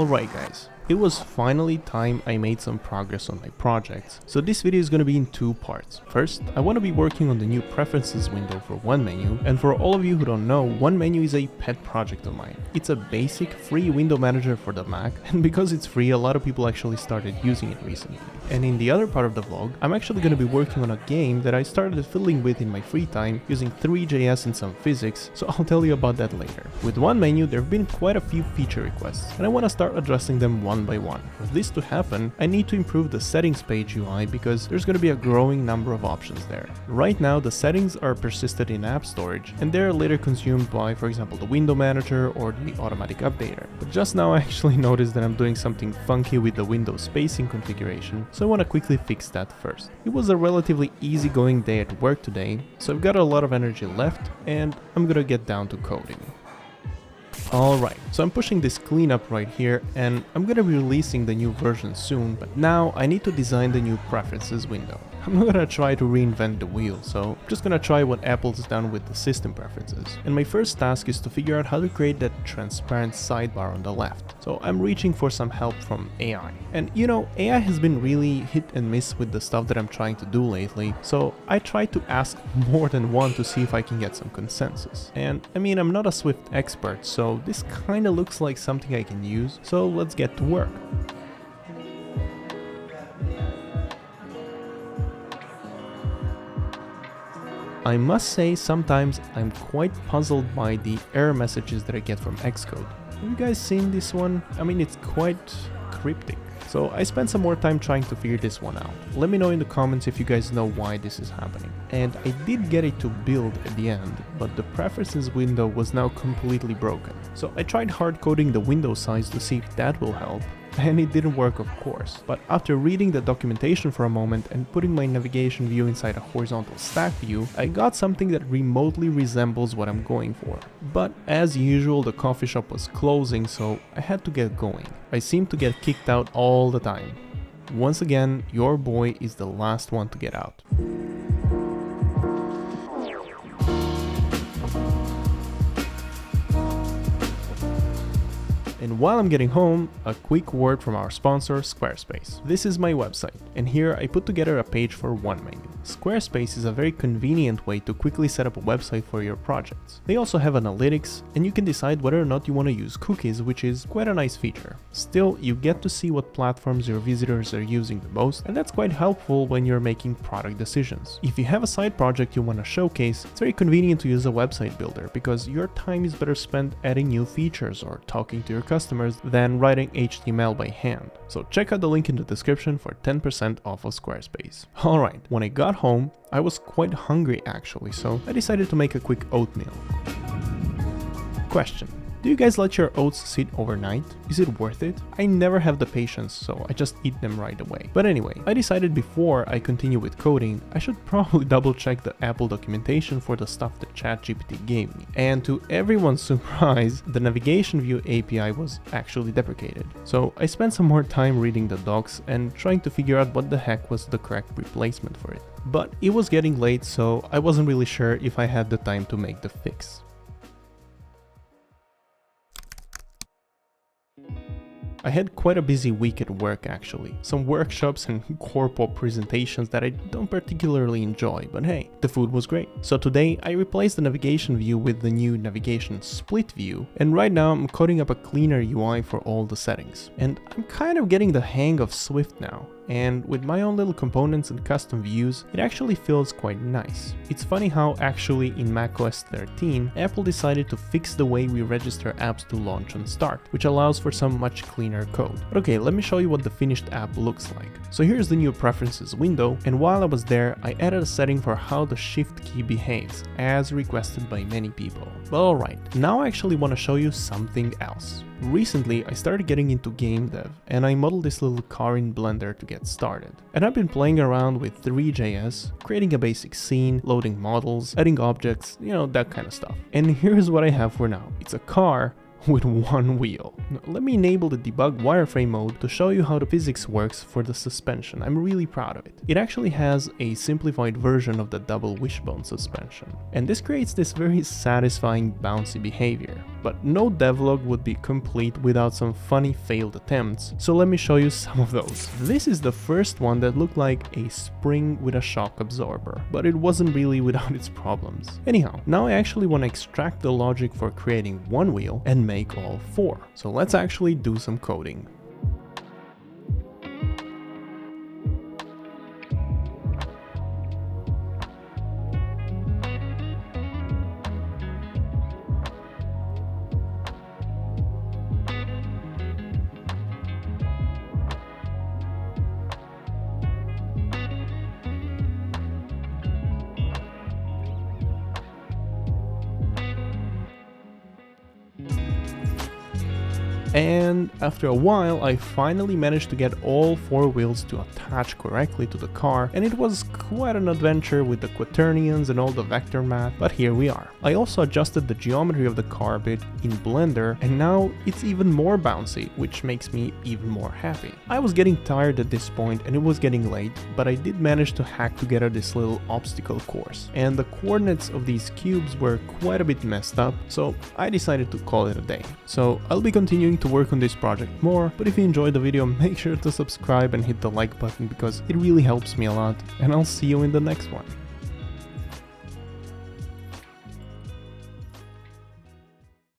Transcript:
Alright guys, it was finally time I made some progress on my projects. So this video is going to be in two parts. First, I want to be working on the new preferences window for OneMenu, and for all of you who don't know, OneMenu is a pet project of mine. It's a basic free window manager for the Mac, and because it's free, a lot of people actually started using it recently. And in the other part of the vlog, I'm actually going to be working on a game that I started fiddling with in my free time using Three.js and some physics, so I'll tell you about that later. With OneMenu, there have been quite a few feature requests, and I want to start addressing them one by one. For this to happen, I need to improve the settings page UI because there's going to be a growing number of options there. Right now, the settings are persisted in app storage, and they're later consumed by, for example, the window manager or the automatic updater. But just now I actually noticed that I'm doing something funky with the window spacing configuration, so I want to quickly fix that first. It was a relatively easygoing day at work today, so I've got a lot of energy left, and I'm gonna get down to coding. Alright, so I'm pushing this cleanup right here, and I'm gonna be releasing the new version soon, but now I need to design the new preferences window. I'm not gonna try to reinvent the wheel, so I'm just gonna try what Apple's done with the system preferences. And my first task is to figure out how to create that transparent sidebar on the left. So I'm reaching for some help from AI. And you know, AI has been really hit and miss with the stuff that I'm trying to do lately, so I tried to ask more than one to see if I can get some consensus. And I mean, I'm not a Swift expert, so this kinda looks like something I can use, so let's get to work. I must say, sometimes I'm quite puzzled by the error messages that I get from Xcode. Have you guys seen this one? I mean, it's quite cryptic. So I spent some more time trying to figure this one out. Let me know in the comments if you guys know why this is happening. And I did get it to build at the end, but the preferences window was now completely broken. So I tried hard coding the window size to see if that will help, and it didn't work, of course. But after reading the documentation for a moment and putting my navigation view inside a horizontal stack view, I got something that remotely resembles what I'm going for. But as usual, the coffee shop was closing, so I had to get going. I seem to get kicked out all the time. Once again, your boy is the last one to get out. And while I'm getting home, a quick word from our sponsor, Squarespace. This is my website, and here I put together a page for OneMenu. Squarespace is a very convenient way to quickly set up a website for your projects. They also have analytics, and you can decide whether or not you want to use cookies, which is quite a nice feature. Still, you get to see what platforms your visitors are using the most, and that's quite helpful when you're making product decisions. If you have a side project you want to showcase, it's very convenient to use a website builder because your time is better spent adding new features or talking to your customers than writing HTML by hand. So check out the link in the description for 10% off of Squarespace. Alright, when I got home, I was quite hungry actually, so I decided to make a quick oatmeal. Question: do you guys let your oats sit overnight? Is it worth it? I never have the patience, so I just eat them right away. But anyway, I decided before I continue with coding, I should probably double check the Apple documentation for the stuff that ChatGPT gave me. And to everyone's surprise, the navigation view API was actually deprecated. So I spent some more time reading the docs and trying to figure out what the heck was the correct replacement for it. But it was getting late, so I wasn't really sure if I had the time to make the fix. I had quite a busy week at work actually. Some workshops and corpo presentations that I don't particularly enjoy, but hey, the food was great. So today I replaced the navigation view with the new navigation split view, and right now I'm coding up a cleaner UI for all the settings. And I'm kind of getting the hang of Swift now. And with my own little components and custom views, it actually feels quite nice. It's funny how actually in macOS 13, Apple decided to fix the way we register apps to launch and start, which allows for some much cleaner code. But okay, let me show you what the finished app looks like. So here's the new preferences window, and while I was there, I added a setting for how the shift key behaves, as requested by many people. But alright, now I actually want to show you something else. Recently, I started getting into game dev, and I modeled this little car in Blender to get started. And I've been playing around with Three.js, creating a basic scene, loading models, adding objects, you know, that kind of stuff. And here's what I have for now. It's a car with one wheel. Now, let me enable the debug wireframe mode to show you how the physics works for the suspension. I'm really proud of it. It actually has a simplified version of the double wishbone suspension. And this creates this very satisfying bouncy behavior. But no devlog would be complete without some funny failed attempts, so let me show you some of those. This is the first one that looked like a spring with a shock absorber, but it wasn't really without its problems. Anyhow, now I actually want to extract the logic for creating one wheel and make all 4. So let's actually do some coding. And after a while, I finally managed to get all 4 wheels to attach correctly to the car, and it was quite an adventure with the quaternions and all the vector math, but here we are. I also adjusted the geometry of the car a bit in Blender, and now it's even more bouncy, which makes me even more happy. I was getting tired at this point and it was getting late, but I did manage to hack together this little obstacle course, and the coordinates of these cubes were quite a bit messed up, so I decided to call it a day. So I'll be continuing to work on this project more, but if you enjoyed the video, make sure to subscribe and hit the like button because it really helps me a lot, and I'll see you in the next one.